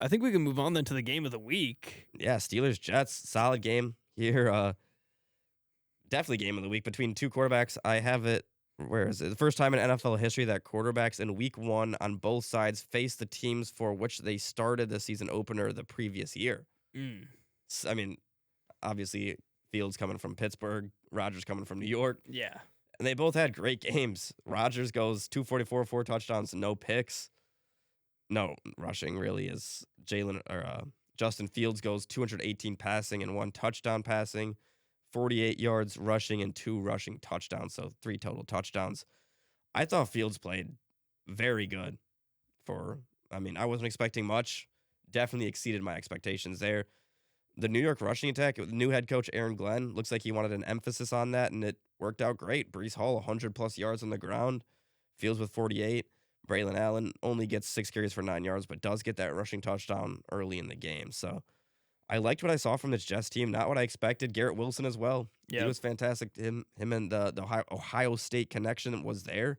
I think we can move on then to the game of the week. Yeah, Steelers Jets, solid game here. Definitely game of the week between two quarterbacks. I have it. Where is it? The first time in NFL history that quarterbacks in week 1 on both sides faced the teams for which they started the season opener the previous year. I mean, obviously, Fields coming from Pittsburgh, Rodgers coming from New York. Yeah. And they both had great games. Rodgers goes 244, 4 touchdowns, no picks. No rushing, really, is Jalen or Justin Fields goes 218 passing and 1 touchdown passing, 48 yards rushing and 2 rushing touchdowns, so 3 total touchdowns. I thought Fields played very good I wasn't expecting much. Definitely exceeded my expectations there. The New York rushing attack, with new head coach Aaron Glenn, looks like he wanted an emphasis on that, and it worked out great. Breece Hall, 100-plus yards on the ground. Fields with 48. Braylon Allen only gets 6 carries for 9 yards, but does get that rushing touchdown early in the game. So I liked what I saw from this Jets team. Not what I expected. Garrett Wilson as well. Yep. He was fantastic. Him and the Ohio State connection was there.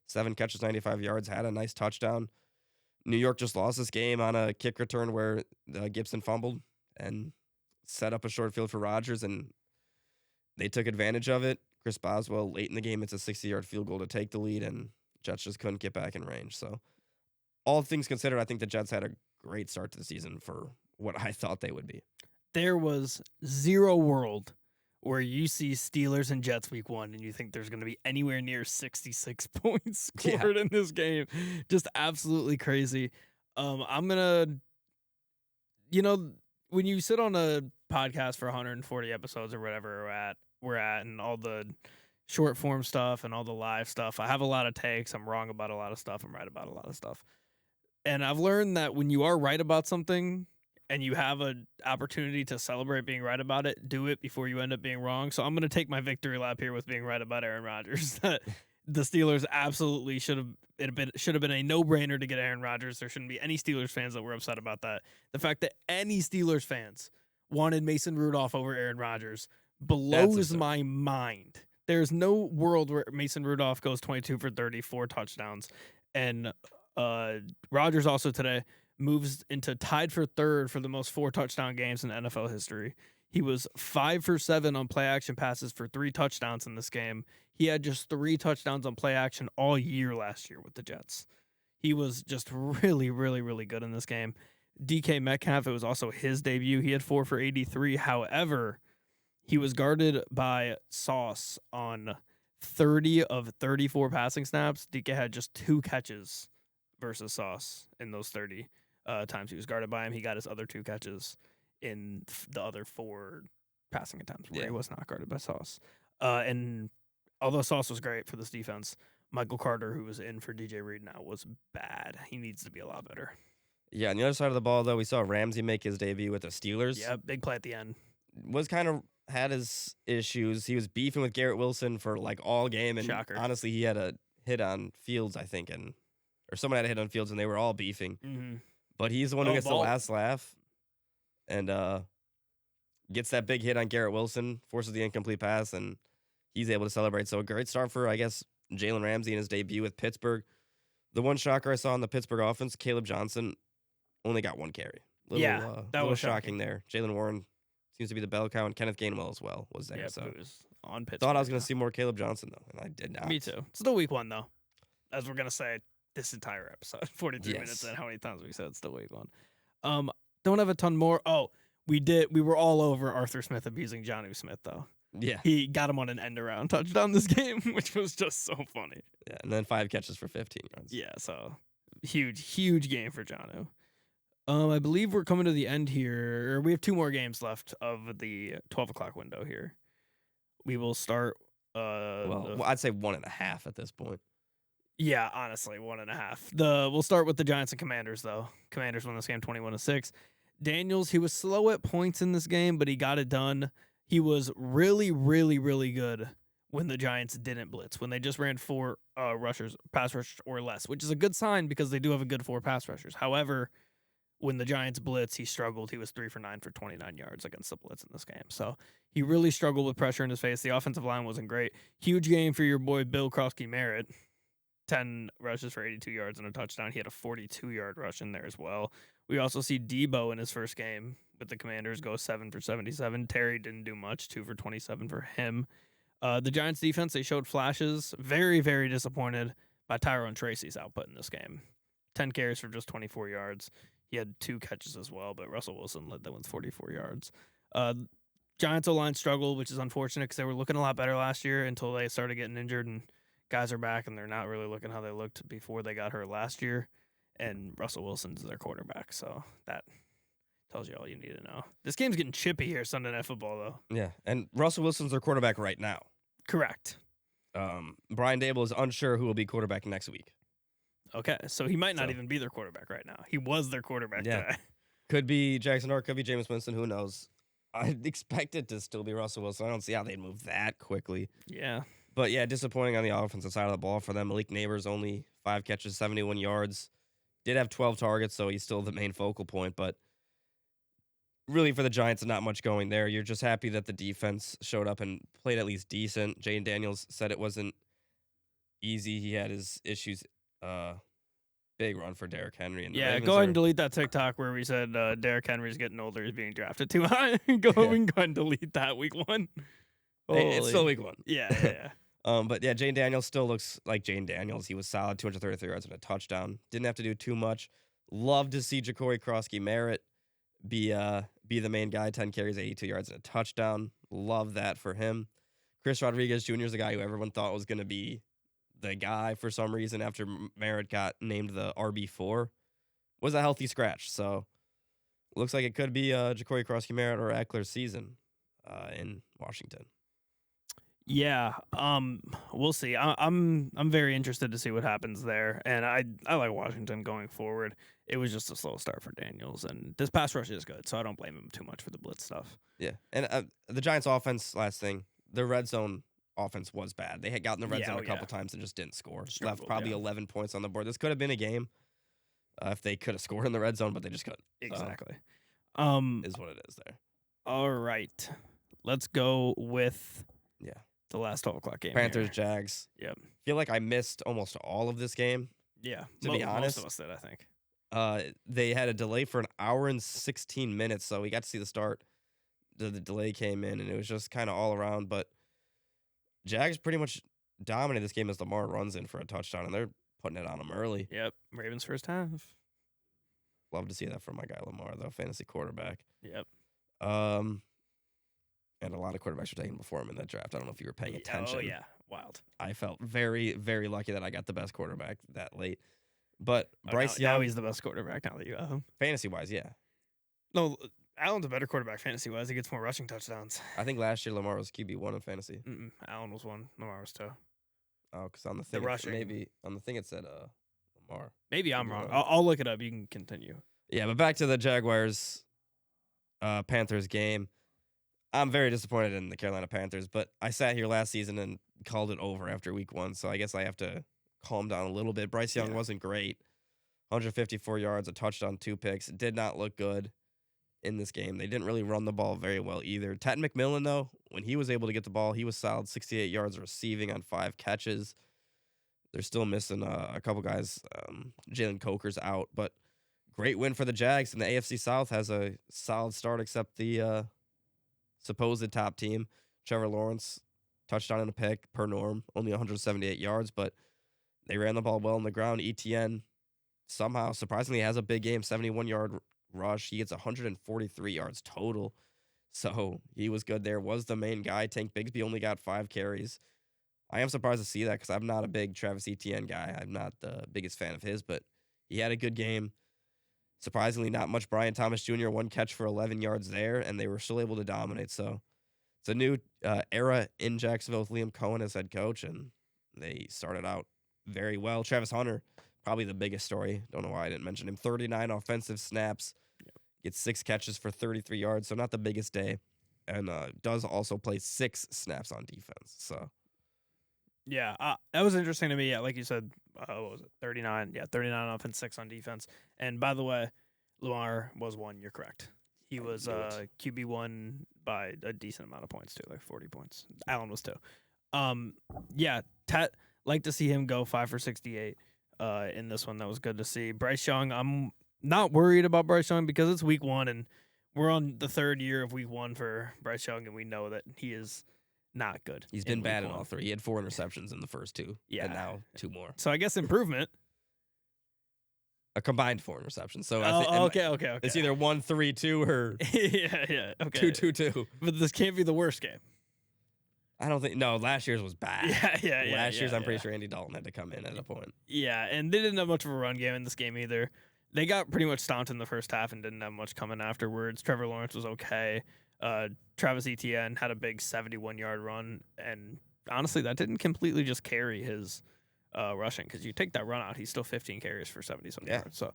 7 catches, 95 yards, had a nice touchdown. New York just lost this game on a kick return where Gibson fumbled and set up a short field for Rodgers, and they took advantage of it. Chris Boswell, late in the game, it's a 60-yard field goal to take the lead, and Jets just couldn't get back in range. So all things considered, I think the Jets had a great start to the season for what I thought they would be. There was zero world where you see Steelers and Jets week 1 and you think there's going to be anywhere near 66 points scored in this game. Just absolutely crazy. I'm going to, when you sit on a podcast for 140 episodes or whatever we're at and all the short form stuff and all the live stuff, I have a lot of takes. I'm wrong about a lot of stuff. I'm right about a lot of stuff. And I've learned that when you are right about something and you have an opportunity to celebrate being right about it, do it before you end up being wrong. So I'm going to take my victory lap here with being right about Aaron Rodgers. That the Steelers absolutely should have been a no-brainer to get Aaron Rodgers. There shouldn't be any Steelers fans that were upset about that. The fact that any Steelers fans wanted Mason Rudolph over Aaron Rodgers blows my mind. There's no world where Mason Rudolph goes 22 for 30, 4 touchdowns. And Rodgers also today moves into tied for 3rd for the most 4 touchdown games in NFL history. He was 5 for 7 on play action passes for 3 touchdowns in this game. He had just 3 touchdowns on play action all year last year with the Jets. He was just really, really, really good in this game. DK Metcalf, it was also his debut. He had 4 for 83. However, he was guarded by Sauce on 30 of 34 passing snaps. DK had just 2 catches versus Sauce in those 30 times he was guarded by him. He got his other 2 catches in the other 4 passing attempts where he was not guarded by Sauce. And although Sauce was great for this defense, Michael Carter, who was in for DJ Reed now, was bad. He needs to be a lot better. Yeah, on the other side of the ball, though, we saw Ramsey make his debut with the Steelers. Yeah, big play at the end. Was kind of had his issues. He was beefing with Garrett Wilson for like all game, and Shocker. Honestly, he had a hit on Fields, I think, or someone had a hit on Fields, and they were all beefing. Mm-hmm. But he's the one who gets the last laugh, and gets that big hit on Garrett Wilson, forces the incomplete pass, and he's able to celebrate. So a great start for, I guess, Jalen Ramsey in his debut with Pittsburgh. The one shocker I saw in the Pittsburgh offense, Caleb Johnson only got 1 carry. That was shocking there. Jalen Warren seems to be the bell cow, and Kenneth Gainwell as well was there. So it was on Pittsburgh. Thought I was going to see more Caleb Johnson, though, and I did not. Me too. It's still week 1, though, as we're going to say this entire episode. 43 minutes in. How many times we said it's still week 1? Don't have a ton more. Oh, we were all over Arthur Smith abusing Jonnu Smith, though. Yeah. He got him on an end-around touchdown this game, which was just so funny. Yeah, and then 5 catches for 15 yards. Yeah, so huge game for Jonnu. I believe we're coming to the end here. We have 2 more games left of the 12 o'clock window here. We will start. I'd say 1.5 at this point. Yeah, honestly, 1.5. We'll start with the Giants and Commanders, though. Commanders won this game 21-6. Daniels, he was slow at points in this game, but he got it done. He was really, really, really good when the Giants didn't blitz, when they just ran 4 pass rushers or less, which is a good sign because they do have a good 4 pass rushers. However, when the Giants blitz, he struggled. He was 3 for 9 for 29 yards against the blitz in this game. So he really struggled with pressure in his face. The offensive line wasn't great. Huge game for your boy Bill Merritt. 10 rushes for 82 yards and a touchdown. He had a 42-yard rush in there as well. We also see Debo in his first game with the Commanders go 7 for 77. Terry didn't do much, 2 for 27 for him. The Giants defense, they showed flashes. Very, very disappointed by Tyrone Tracy's output in this game. 10 carries for just 24 yards. He had 2 catches as well, but Russell Wilson led them with 44 yards. Giants O-line struggled, which is unfortunate because they were looking a lot better last year until they started getting injured and guys are back and they're not really looking how they looked before they got hurt last year. And Russell Wilson's their quarterback, so that tells you all you need to know. This game's getting chippy here Sunday Night Football, though. Yeah, and Russell Wilson's their quarterback right now. Correct. Brian Dable is unsure who will be quarterback next week. Okay, so he might not even be their quarterback right now. He was their quarterback today. Could be Jackson Dart, could be Jameis Winston, who knows. I expect it to still be Russell Wilson. I don't see how they'd move that quickly. Yeah. But yeah, disappointing on the offensive side of the ball for them. Malik Nabers, only 5 catches, 71 yards. Did have 12 targets, so he's still the main focal point. But really for the Giants, not much going there. You're just happy that the defense showed up and played at least decent. Jayden Daniels said it wasn't easy. He had his issues. Big run for Derrick Henry. And yeah, go ahead and delete that TikTok where we said Derrick Henry's getting older. He's being drafted too high. We can go ahead and delete that week 1. Hey, it's still week 1. Yeah. But yeah, Jayden Daniels still looks like Jayden Daniels. He was solid, 233 yards and a touchdown. Didn't have to do too much. Love to see Jacoby Merritt be the main guy, 10 carries, 82 yards and a touchdown. Love that for him. Chris Rodriguez Jr. is the guy who everyone thought was going to be the guy for some reason after Merritt got named the RB4. Was a healthy scratch, so looks like it could be Jacoby Merritt or Eckler's season in Washington. Yeah, we'll see. I'm very interested to see what happens there, and I like Washington going forward. It was just a slow start for Daniels, and this pass rush is good, so I don't blame him too much for the blitz stuff. Yeah, and the Giants' offense, last thing, their red zone offense was bad. They had gotten the red zone a couple times and just didn't score. Left probably 11 points on the board. This could have been a game if they could have scored in the red zone, but they just couldn't. Exactly. Is what it is there. All right, let's go with the last 12 o'clock game. Panthers, Jags. Yep. Feel like I missed almost all of this game. Yeah, to be honest, most of us did, I think. They had a delay for an hour and 16 minutes, so we got to see the start. The delay came in, and it was just kind of all around. But Jags pretty much dominated this game as Lamar runs in for a touchdown, and they're putting it on him early. Yep, Ravens first half. Love to see that from my guy Lamar, though, fantasy quarterback. Yep. And a lot of quarterbacks were taken before him in that draft. I don't know if you were paying attention. Oh, yeah. Wild. I felt very, very lucky that I got the best quarterback that late. But Bryce Young. Now he's the best quarterback now that you have him. Fantasy-wise, yeah. No, Allen's a better quarterback fantasy-wise. He gets more rushing touchdowns. I think last year Lamar was QB1 in fantasy. Allen was 1. Lamar was 2. Oh, because on the thing, on the thing it said Lamar. Maybe I'm wrong. I'll look it up. You can continue. Yeah, but back to the Jaguars Panthers game. I'm very disappointed in the Carolina Panthers, but I sat here last season and called it over after week 1, so I guess I have to calm down a little bit. Bryce Young wasn't great. 154 yards, a touchdown, 2 picks. It did not look good in this game. They didn't really run the ball very well either. Ted McMillan, though, when he was able to get the ball, he was solid, 68 yards receiving on 5 catches. They're still missing a couple guys. Jalen Coker's out, but great win for the Jags, and the AFC South has a solid start except the supposed top team. Trevor Lawrence, touchdown and a pick per norm, only 178 yards, but they ran the ball well on the ground. Etienne somehow, surprisingly, has a big game, 71-yard rush. He gets 143 yards total, so he was good there, was the main guy. Tank Bigsby only got 5 carries. I am surprised to see that because I'm not a big Travis Etienne guy. I'm not the biggest fan of his, but he had a good game. Surprisingly, not much Brian Thomas Jr., 1 catch for 11 yards there, and they were still able to dominate. So it's a new era in Jacksonville with Liam Cohen as head coach, and they started out very well. Travis Hunter, probably the biggest story. Don't know why I didn't mention him. 39 offensive snaps, gets 6 catches for 33 yards, so not the biggest day, and does also play 6 snaps on defense. So, yeah, that was interesting to me. Yeah, like you said, what was it? 39. Yeah, 39 offense, 6 on defense. And by the way, Lamar was 1. You're correct. He was QB1 by a decent amount of points too, like 40 points. Allen was 2. Yeah, like to see him go 5 for 68 in this one. That was good to see. Bryce Young, I'm not worried about Bryce Young because it's week 1 and we're on the 3rd year of week 1 for Bryce Young, and we know that he is not good. He's been bad in week all 3. He had 4 interceptions in the first 2. Yeah. And now 2 more. So I guess improvement. A combined 4 interceptions. So Okay. it's either 1-3-2 or yeah. Okay. 2-2-2. But this can't be the worst game. I don't think. No, last year's was bad. Yeah. Last year's, I'm pretty sure Andy Dalton had to come in at a point. Yeah, and they didn't have much of a run game in this game either. They got pretty much stomped in the first half and didn't have much coming afterwards. Trevor Lawrence was okay. Travis Etienne had a big 71-yard run, and honestly, that didn't completely just carry his rushing because you take that run out, he's still 15 carries for 70-something yards. So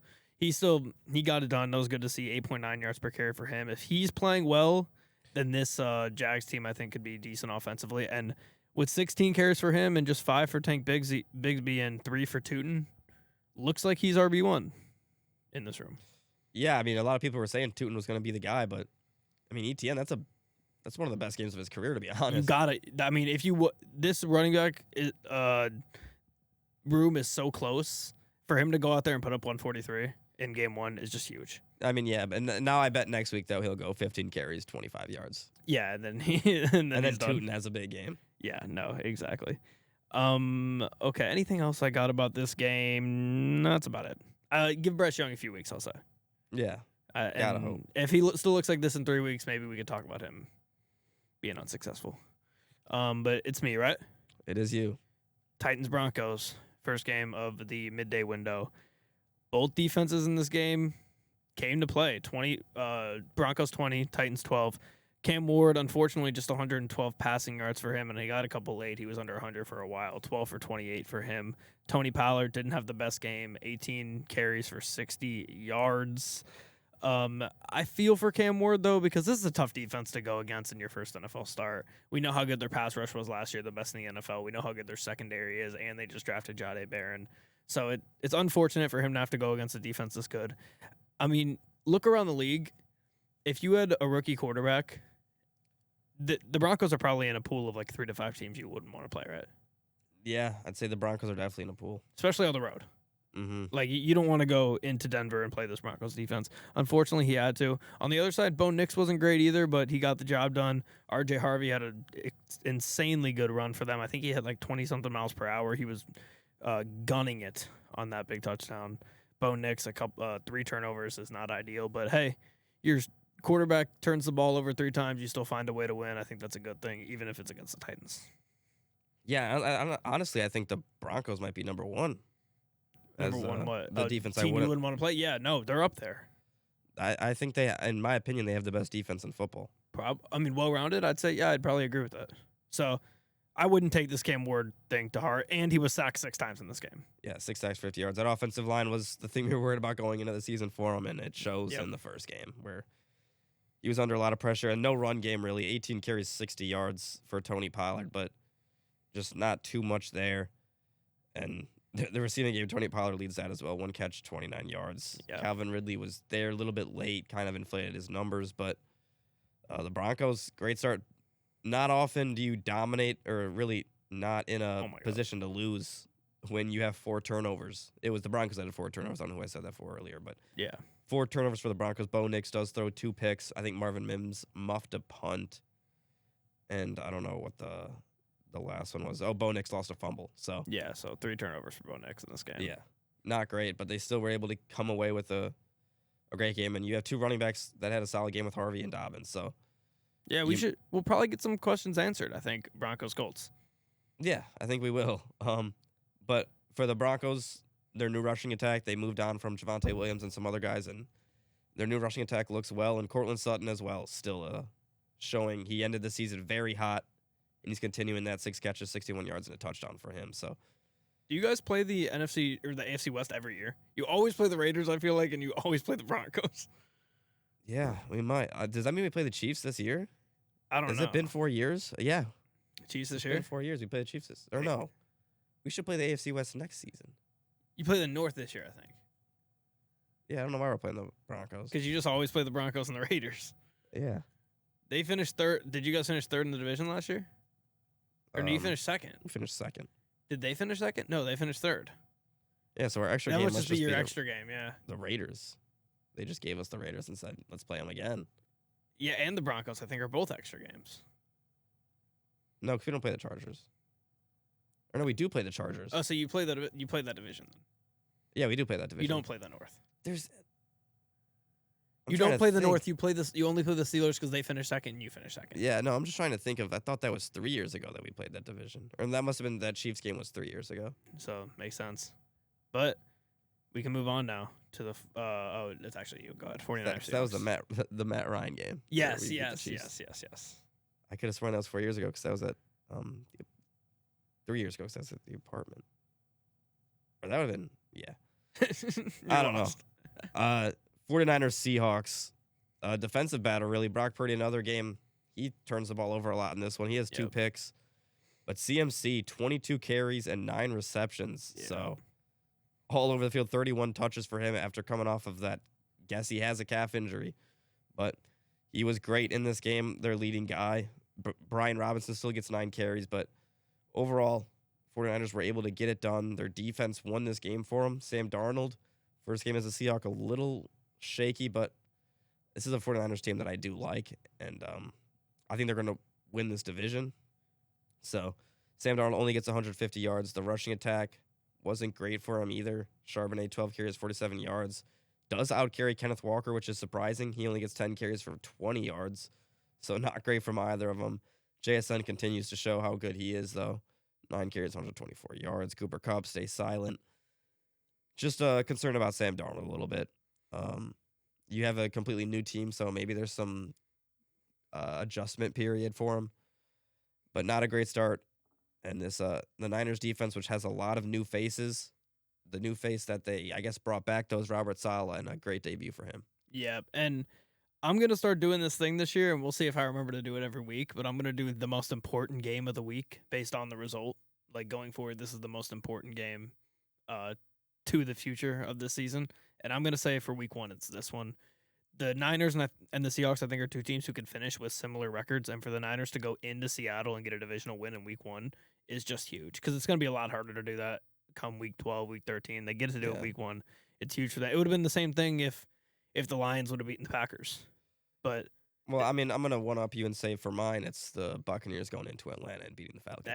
he got it done. That was good to see. 8.9 yards per carry for him. If he's playing well, then this Jags team I think could be decent offensively. And with 16 carries for him and just 5 for Tank Bigsby and 3 for Tootin, looks like he's RB1 in this room. Yeah, I mean, a lot of people were saying Tootin was going to be the guy, but I mean, Etienne, that's one of the best games of his career, to be honest. You got it. I mean, this running back room is so close for him to go out there and put up 143 in game 1 is just huge. I mean, yeah, but now I bet next week though he'll go 15 carries, 25 yards. Yeah, and then and then Tootin has a big game. Yeah, no, exactly. Okay, anything else I got about this game? No, that's about it. Give Bryce Young a few weeks, I'll say. Yeah. Gotta hope. If he still looks like this in 3 weeks, maybe we could talk about him being unsuccessful. But it's me, right? It is you. Titans Broncos, first game of the midday window. Both defenses in this game came to play. Broncos 20, Titans 12. Cam Ward, unfortunately, just 112 passing yards for him, and he got a couple late. He was under 100 for a while. 12 for 28 for him. Tony Pollard didn't have the best game. 18 carries for 60 yards. I feel for Cam Ward, though, because this is a tough defense to go against in your first NFL start. We know how good their pass rush was last year, the best in the NFL. We know how good their secondary is, and they just drafted Jahmyr Barron. So it's unfortunate for him to have to go against a defense this good. I mean, look around the league. If you had a rookie quarterback, the Broncos are probably in a pool of like 3 to 5 teams you wouldn't want to play, right? Yeah, I'd say the Broncos are definitely in a pool. Especially on the road. Mm-hmm. Like, you don't want to go into Denver and play this Broncos defense. Unfortunately, he had to. On the other side, Bo Nix wasn't great either, but he got the job done. R.J. Harvey had an insanely good run for them. I think he had like 20-something miles per hour. He was gunning it on that big touchdown. Bo Nix, 3 turnovers is not ideal, but hey, your quarterback turns the ball over 3 times, you still find a way to win. I think that's a good thing, even if it's against the Titans. Yeah, honestly, I think the Broncos might be number 1. Number one, what? The defense team I you wouldn't want to play? Yeah, no, they're up there. I think they, in my opinion, they have the best defense in football. Well-rounded, I'd say, yeah, I'd probably agree with that. So I wouldn't take this Cam Ward thing to heart, and he was sacked 6 times in this game. Yeah, 6 sacks, 50 yards. That offensive line was the thing we were worried about going into the season for him, and it shows in the first game where he was under a lot of pressure and no run game, really. 18 carries, 60 yards for Tony Pollard, but just not too much there. And the receiving game, Tony Pollard leads that as well. 1 catch, 29 yards. Yeah. Calvin Ridley was there a little bit late, kind of inflated his numbers, but the Broncos, great start. Not often do you dominate or really not in a position to lose when you have 4 turnovers. It was the Broncos that had 4 turnovers. I don't know who I said that for earlier, but yeah, 4 turnovers for the Broncos. Bo Nix does throw 2 picks. I think Marvin Mims muffed a punt, and I don't know what the last one was. Oh, Bo Nix lost a fumble. So yeah, so 3 turnovers for Bo Nix in this game. Yeah, not great, but they still were able to come away with a great game. And you have 2 running backs that had a solid game with Harvey and Dobbins. So yeah, we'll probably get some questions answered, I think, Broncos Colts. Yeah, I think we will. But for the Broncos, their new rushing attack, they moved on from Javonte Williams and some other guys, and their new rushing attack looks well. And Courtland Sutton as well, still showing he ended the season very hot, and he's continuing that 6 catches, 61 yards, and a touchdown for him. So, do you guys play the NFC or the AFC West every year? You always play the Raiders, I feel like, and you always play the Broncos. Yeah, we might. Does that mean we play the Chiefs this year? I don't know. Has it been 4 years? Yeah. Chiefs this It's year? been 4 years. We played the Chiefs this. Or no. We should play the AFC West next season. You play the North this year, I think. Yeah, I don't know why we're playing the Broncos. Because you just always play the Broncos and the Raiders. Yeah. They finished 3rd. Did you guys finish 3rd in the division last year? Or did you finish 2nd? We finished 2nd. Did they finish 2nd? No, they finished 3rd. Yeah, so our extra that game must just be your extra game, yeah. The Raiders. They just gave us the Raiders and said, let's play them again. Yeah, and the Broncos, I think, are both extra games. No, because we don't play the Chargers. Or no, we do play the Chargers. Oh, so you play that division then? Yeah, we do play that division. You don't play the North. You don't play the North. You only play the Steelers because they finish second and you finish second. Yeah, no, I'm just trying to think of. I thought that was 3 years ago that we played that division, or that must have been that Chiefs game was 3 years ago. So makes sense. But we can move on now to the. It's actually you. Go ahead. 49ers. That was the Matt Ryan game. Yes. I could have sworn that was 4 years ago because that was at 3 years ago because that was at the apartment. Or that would have been I don't know. 49ers Seahawks, defensive battle really. Brock Purdy, another game. He turns the ball over a lot in this one. He has 2 picks. But CMC, 22 carries and 9 receptions. Yeah. So all over the field, 31 touches for him after coming off of that. Guess he has a calf injury. But he was great in this game, their leading guy. Brian Robinson still gets 9 carries. But overall, 49ers were able to get it done. Their defense won this game for them. Sam Darnold, first game as a Seahawk, a little shaky, but this is a 49ers team that I do like, and I think they're going to win this division. So Sam Darnold only gets 150 yards. The rushing attack wasn't great for him either. Charbonnet, 12 carries, 47 yards. Does out-carry Kenneth Walker, which is surprising. He only gets 10 carries for 20 yards, so not great from either of them. JSN continues to show how good he is, though. 9 carries, 124 yards. Cooper Kupp stays silent. Just concerned about Sam Darnold a little bit. You have a completely new team, so maybe there's some adjustment period for him, but not a great start. And this the Niners defense, which has a lot of new faces, the new face that they, I guess, brought back, those Robert Saleh, and a great debut for him. Yeah, and I'm going to start doing this thing this year, and we'll see if I remember to do it every week, but I'm going to do the most important game of the week based on the result. Like, going forward, this is the most important game to the future of this season. And I'm going to say for week 1, it's this one. The Niners and the Seahawks, I think, are 2 teams who can finish with similar records. And for the Niners to go into Seattle and get a divisional win in week 1 is just huge, because it's going to be a lot harder to do that come week 12, week 13. They get to do it week 1. It's huge for that. It would have been the same thing if the Lions would have beaten the Packers. But well, I mean, I'm going to one-up you and say for mine, it's the Buccaneers going into Atlanta and beating the Falcons.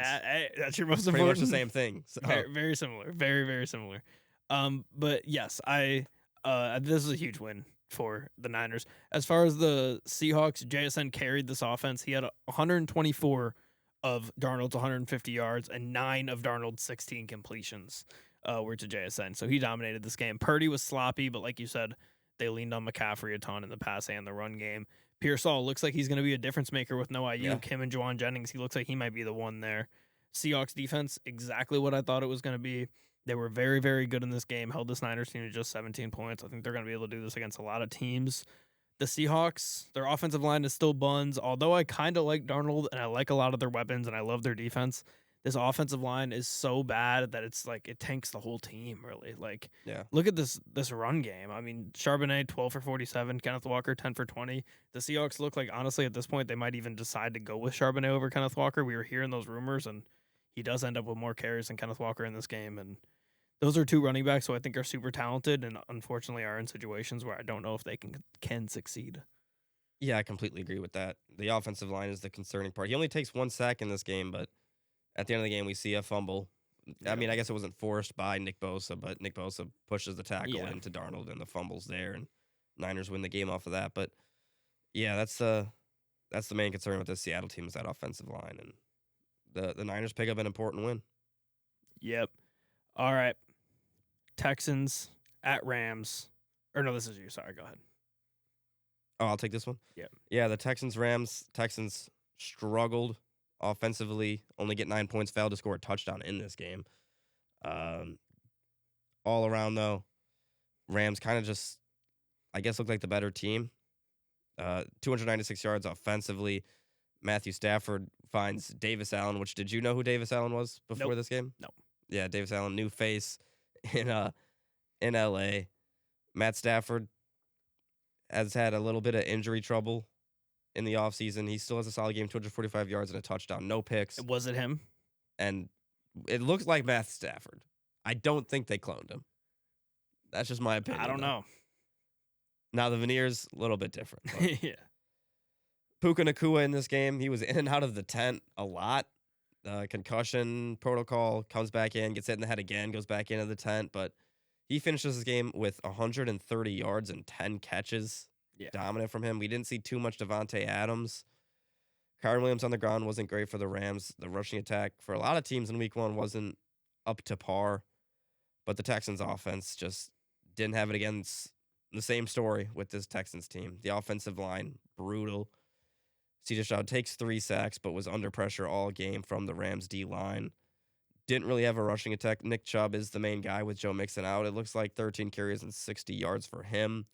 That's your most important. Pretty much the same thing. So. Very, very similar. Very, very similar. But yes, this is a huge win for the Niners. As far as the Seahawks, JSN carried this offense. He had 124 of Darnold's 150 yards and 9 of Darnold's 16 completions were to JSN. So he dominated this game. Purdy was sloppy, but like you said, they leaned on McCaffrey a ton in the pass and the run game. Pearsall looks like he's going to be a difference maker with no Ayuk. Him and Juwan Jennings, he looks like he might be the one there. Seahawks defense, exactly what I thought it was going to be. They were very, very good in this game, held this Niners team to just 17 points. I think they're going to be able to do this against a lot of teams. The Seahawks, their offensive line is still buns. Although I kind of like Darnold and I like a lot of their weapons and I love their defense, this offensive line is so bad that it's like it tanks the whole team, really. Like, look at this run game. I mean, Charbonnet, 12 for 47, Kenneth Walker, 10 for 20. The Seahawks look like, honestly, at this point, they might even decide to go with Charbonnet over Kenneth Walker. We were hearing those rumors, and he does end up with more carries than Kenneth Walker in this game. And those are 2 running backs who I think are super talented and unfortunately are in situations where I don't know if they can succeed. Yeah, I completely agree with that. The offensive line is the concerning part. He only takes 1 sack in this game, but at the end of the game, we see a fumble. I mean, I guess it wasn't forced by Nick Bosa, but Nick Bosa pushes the tackle into Darnold, and the fumble's there, and Niners win the game off of that. But yeah, that's the main concern with this Seattle team, is that offensive line, and the Niners pick up an important win. Yep. All right. Texans at Rams. Or no, this is you. Sorry, go ahead. Oh, I'll take this one? Yeah. Yeah, the Texans struggled offensively, only get 9 points, failed to score a touchdown in this game. All around, though, Rams kind of just, I guess, looked like the better team. 296 yards offensively. Matthew Stafford finds Davis Allen, which, did you know who Davis Allen was before this game? No. Yeah, Davis Allen, new face in L.A. Matt Stafford has had a little bit of injury trouble in the offseason. He still has a solid game, 245 yards and a touchdown, no picks. Was it him? And it looks like Matt Stafford. I don't think they cloned him. That's just my opinion. I don't know. Now the veneers, a little bit different. But Yeah. Puka Nacua in this game, he was in and out of the tent a lot. Concussion protocol, comes back in, gets hit in the head again, goes back into the tent. But he finishes this game with 130 yards and 10 catches. Yeah. Dominant from him. We didn't see too much Devontae Adams. Kyren Williams on the ground wasn't great for the Rams. The rushing attack for a lot of teams in week 1 wasn't up to par. But the Texans offense just didn't have it against the same story with this Texans team. The offensive line, brutal. C.J. Stroud takes 3 sacks, but was under pressure all game from the Rams D-line. Didn't really have a rushing attack. Nick Chubb is the main guy with Joe Mixon out. It looks like 13 carries and 60 yards for him.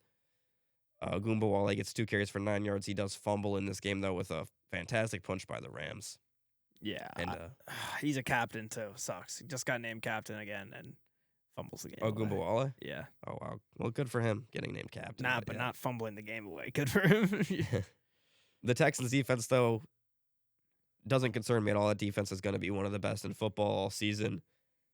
Goombawale gets 2 carries for 9 yards. He does fumble in this game, though, with a fantastic punch by the Rams. Yeah. And he's a captain, too. Sucks. He just got named captain again and fumbles the game away. Goombawale? Yeah. Oh, wow. Well, good for him getting named captain. But not fumbling the game away. Good for him. The Texans defense, though, doesn't concern me at all. That defense is going to be one of the best in football all season.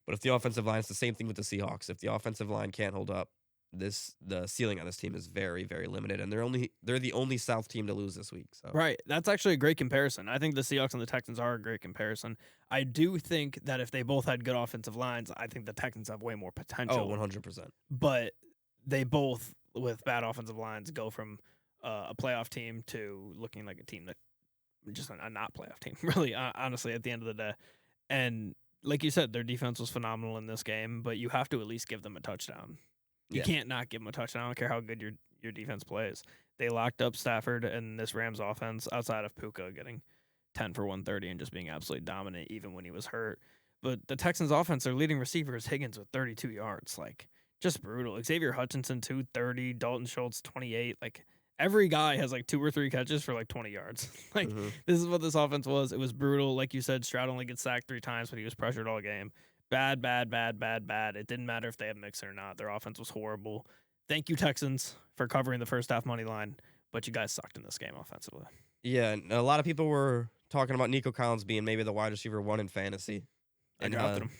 But if the offensive line, it's the same thing with the Seahawks. If the offensive line can't hold up, the ceiling on this team is very, very limited, and they're the only South team to lose this week. So Right. That's actually a great comparison. I think the Seahawks and the Texans are a great comparison. I do think that if they both had good offensive lines, I think the Texans have way more potential. 100%. But they both, with bad offensive lines, go from a playoff team to looking like a team that just a not playoff team, really, honestly, at the end of the day. And like you said, their defense was phenomenal in this game, but you have to at least give them a touchdown. You can't not give them a touchdown. I don't care how good your defense plays. They locked up Stafford and this Rams offense outside of Puka getting 10 for 130 and just being absolutely dominant even when he was hurt. But the Texans offense, their leading receiver is Higgins with 32 yards. Like, just brutal. Xavier Hutchinson, 230. Dalton Schultz, 28. Like, every guy has like 2 or 3 catches for like 20 yards. Like, This is what this offense was. It was brutal. Like you said, Stroud only gets sacked 3 times, but he was pressured all game. Bad. It didn't matter if they had Mixon or not. Their offense was horrible. Thank you, Texans, for covering the first half money line, but you guys sucked in this game offensively. Yeah, and a lot of people were talking about Nico Collins being maybe the wide receiver 1 in fantasy. I dropped him.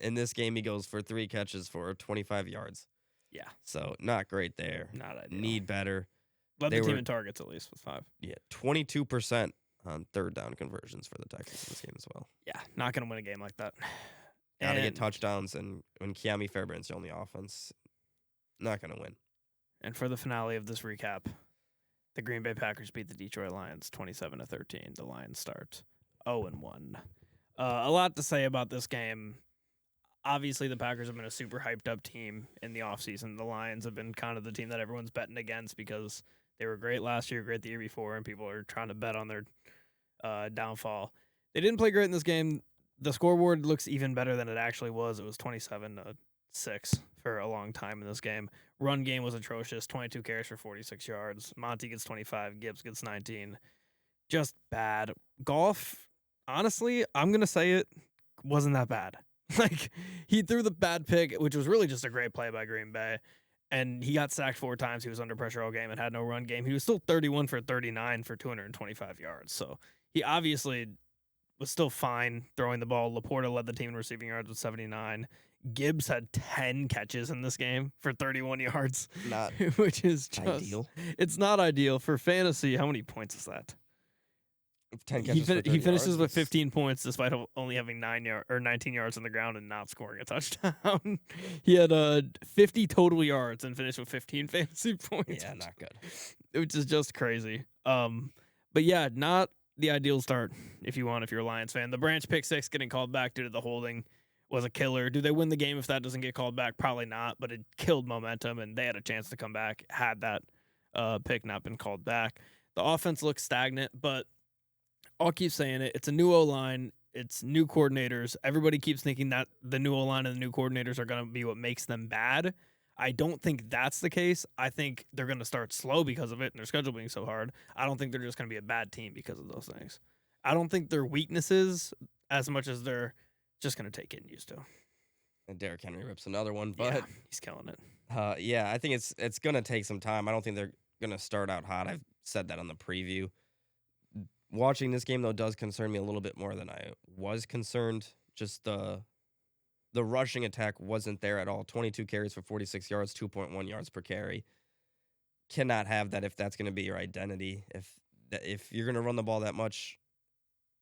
In this game, he goes for 3 catches for 25 yards. Yeah. So not great there. Not ideal. Need better. Led the team in targets at least with 5. Yeah, 22% on third down conversions for the Texans in this game as well. Yeah, not going to win a game like that. Got to get touchdowns, and when Keami Fairbairn's the only offense, not going to win. And for the finale of this recap, the Green Bay Packers beat the Detroit Lions 27-13. The Lions start 0-1. A lot to say about this game. Obviously, the Packers have been a super hyped up team in the offseason. The Lions have been kind of the team that everyone's betting against because they were great last year, great the year before, and people are trying to bet on their downfall. They didn't play great in this game. The scoreboard looks even better than it actually was. It was 27-6 for a long time in this game. Run game was atrocious. 22 carries for 46 yards. Monty gets 25. Gibbs gets 19. Just bad. Goff, honestly, I'm going to say it, wasn't that bad. Like, he threw the bad pick, which was really just a great play by Green Bay. And he got sacked 4 times. He was under pressure all game and had no run game. He was still 31 for 39 for 225 yards. So he obviously was still fine throwing the ball. Laporta led the team in receiving yards with 79. Gibbs had 10 catches in this game for 31 yards. Not which is just ideal. It's not ideal for fantasy. How many points is that? 10 catches for 30 he finishes yards. with 15 points despite only having 19 yards on the ground and not scoring a touchdown. He had 50 total yards and finished with 15 fantasy points. Yeah, not good. Which is just crazy. But yeah, not the ideal start if you're a Lions fan. The Branch pick 6 getting called back due to the holding was a killer. Do they win the game if that doesn't get called back? Probably not, but it killed momentum, and they had a chance to come back had that pick not been called back. The offense looks stagnant, but I'll keep saying it. It's a new O-line. It's new coordinators. Everybody keeps thinking that the new O-line and the new coordinators are going to be what makes them bad. I don't think that's the case. I think they're going to start slow because of it and their schedule being so hard. I don't think they're just going to be a bad team because of those things. I don't think they're weaknesses as much as they're just going to take getting used to. And Derrick Henry rips another one, but yeah, he's killing it. Yeah, I think it's going to take some time. I don't think they're going to start out hot. I've said that on the preview. Watching this game, though, does concern me a little bit more than I was concerned. Just the rushing attack wasn't there at all. 22 carries for 46 yards, 2.1 yards per carry. cannot have that if that's going to be your identity. If you're going to run the ball that much,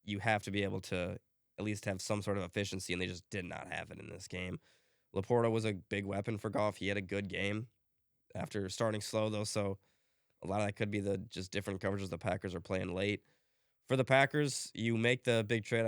you have to be able to at least have some sort of efficiency, and they just did not have it in this game. Laporta was a big weapon for Goff. He had a good game after starting slow, though, so a lot of that could be the just different coverages the Packers are playing late. For the Packers, you make the big trade.